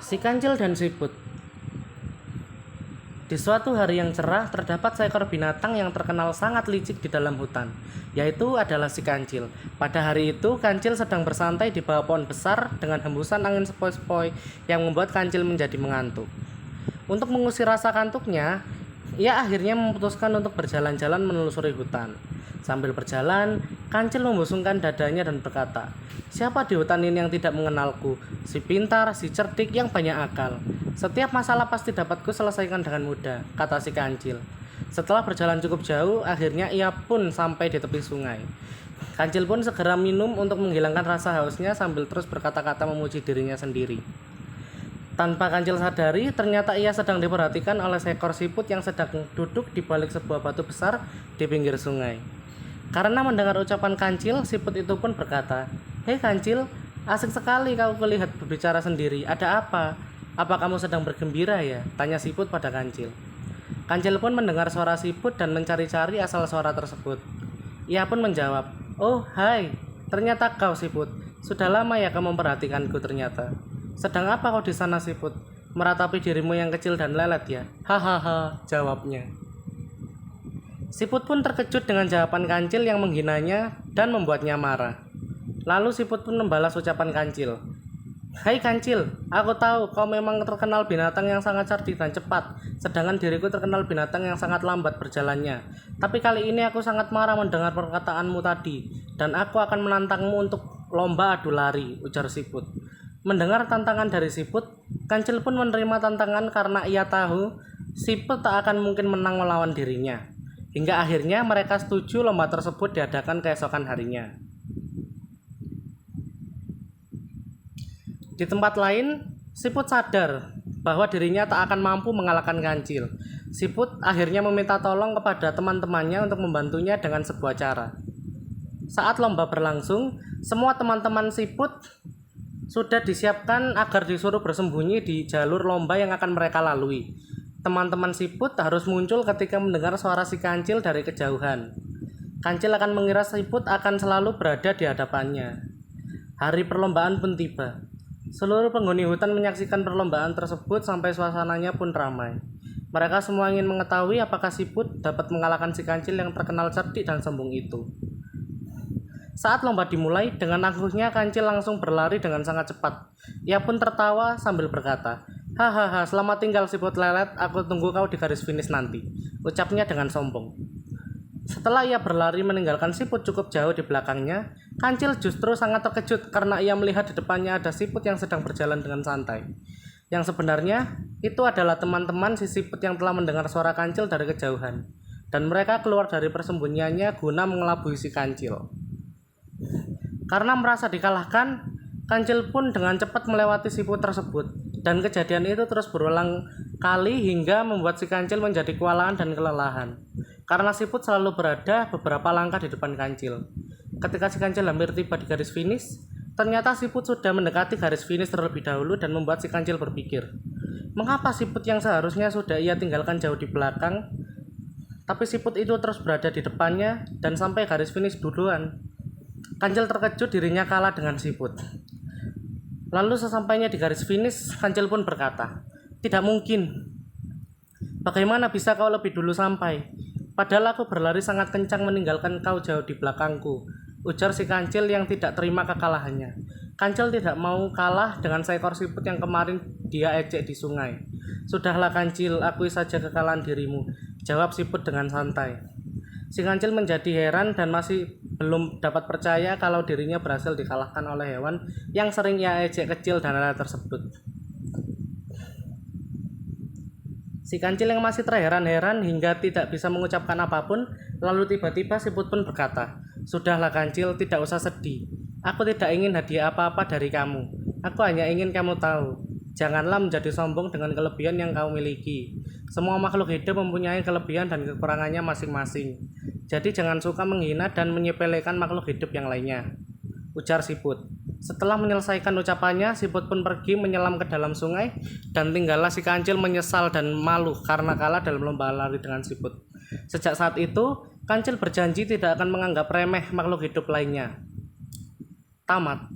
Si kancil dan siput. Di suatu hari yang cerah, terdapat seekor binatang yang terkenal sangat licik di dalam hutan, yaitu adalah si kancil. Pada hari itu, kancil sedang bersantai di bawah pohon besar dengan hembusan angin sepoi-sepoi yang membuat kancil menjadi mengantuk. Untuk mengusir rasa kantuknya, ia akhirnya memutuskan untuk berjalan-jalan menelusuri hutan. Sambil berjalan, kancil membusungkan dadanya dan berkata, "Siapa di hutan ini yang tidak mengenalku? Si pintar, si cerdik yang banyak akal. Setiap masalah pasti dapat ku selesaikan dengan mudah," kata si kancil. Setelah berjalan cukup jauh, akhirnya ia pun sampai di tepi sungai. Kancil pun segera minum untuk menghilangkan rasa hausnya sambil terus berkata-kata memuji dirinya sendiri. Tanpa kancil sadari, ternyata ia sedang diperhatikan oleh seekor siput yang sedang duduk di balik sebuah batu besar di pinggir sungai. Karena mendengar ucapan kancil, siput itu pun berkata, "Hei kancil, asik sekali kau kulihat berbicara sendiri. Ada apa? Apa kamu sedang bergembira ya?" tanya siput pada kancil. Kancil pun mendengar suara siput dan mencari-cari asal suara tersebut. Ia pun menjawab, "Oh, hai, ternyata kau siput. Sudah lama ya kau memperhatikanku ternyata. Sedang apa kau di sana siput? Meratapi dirimu yang kecil dan lelet ya?" "Hahaha," jawabnya. Siput pun terkejut dengan jawaban kancil yang menghinanya dan membuatnya marah. Lalu siput pun membalas ucapan kancil. "Hai kancil, aku tahu kau memang terkenal binatang yang sangat cerdik dan cepat, sedangkan diriku terkenal binatang yang sangat lambat berjalannya. Tapi kali ini aku sangat marah mendengar perkataanmu tadi, dan aku akan menantangmu untuk lomba adu lari," ujar siput. Mendengar tantangan dari siput, kancil pun menerima tantangan karena ia tahu siput tak akan mungkin menang melawan dirinya. Hingga akhirnya mereka setuju lomba tersebut diadakan keesokan harinya. Di tempat lain, siput sadar bahwa dirinya tak akan mampu mengalahkan kancil. Siput akhirnya meminta tolong kepada teman-temannya untuk membantunya dengan sebuah cara. Saat lomba berlangsung, semua teman-teman siput sudah disiapkan agar disuruh bersembunyi di jalur lomba yang akan mereka lalui. Teman-teman siput harus muncul ketika mendengar suara si kancil dari kejauhan. Kancil akan mengira siput akan selalu berada di hadapannya. Hari perlombaan pun tiba. Seluruh penghuni hutan menyaksikan perlombaan tersebut sampai suasananya pun ramai. Mereka semua ingin mengetahui apakah siput dapat mengalahkan si kancil yang terkenal cerdik dan sombong itu. Saat lomba dimulai, dengan angkuhnya kancil langsung berlari dengan sangat cepat. Ia pun tertawa sambil berkata, "Hahaha, selamat tinggal siput lelet, aku tunggu kau di garis finish nanti," ucapnya dengan sombong. Setelah ia berlari meninggalkan siput cukup jauh di belakangnya, kancil justru sangat terkejut karena ia melihat di depannya ada siput yang sedang berjalan dengan santai. Yang sebenarnya, itu adalah teman-teman si siput yang telah mendengar suara kancil dari kejauhan. Dan mereka keluar dari persembunyiannya guna mengelabui si kancil. Karena merasa dikalahkan, kancil pun dengan cepat melewati siput tersebut, dan kejadian itu terus berulang kali hingga membuat si kancil menjadi kewalahan dan kelelahan. Karena siput selalu berada beberapa langkah di depan kancil. Ketika si kancil hampir tiba di garis finish, ternyata siput sudah mendekati garis finish terlebih dahulu dan membuat si kancil berpikir, mengapa siput yang seharusnya sudah ia tinggalkan jauh di belakang, tapi siput itu terus berada di depannya dan sampai garis finish duluan. Kancil terkejut dirinya kalah dengan siput. Lalu sesampainya di garis finish, kancil pun berkata, "Tidak mungkin. Bagaimana bisa kau lebih dulu sampai? Padahal aku berlari sangat kencang meninggalkan kau jauh di belakangku," ujar si kancil yang tidak terima kekalahannya. Kancil tidak mau kalah dengan seekor siput yang kemarin dia ejek di sungai. "Sudahlah kancil, akui saja kekalahan dirimu," jawab siput dengan santai. Si kancil menjadi heran dan masih belum dapat percaya kalau dirinya berhasil dikalahkan oleh hewan yang sering ia ejek kecil dan lelet tersebut. Si kancil yang masih terheran-heran hingga tidak bisa mengucapkan apapun, lalu tiba-tiba siput pun berkata, "Sudahlah kancil, tidak usah sedih. Aku tidak ingin hadiah apa-apa dari kamu. Aku hanya ingin kamu tahu. Janganlah menjadi sombong dengan kelebihan yang kau miliki. Semua makhluk hidup mempunyai kelebihan dan kekurangannya masing-masing. Jadi jangan suka menghina dan menyepelekan makhluk hidup yang lainnya," ujar siput. Setelah menyelesaikan ucapannya, siput pun pergi menyelam ke dalam sungai dan tinggallah si kancil menyesal dan malu karena kalah dalam lomba lari dengan siput. Sejak saat itu, kancil berjanji tidak akan menganggap remeh makhluk hidup lainnya. Tamat.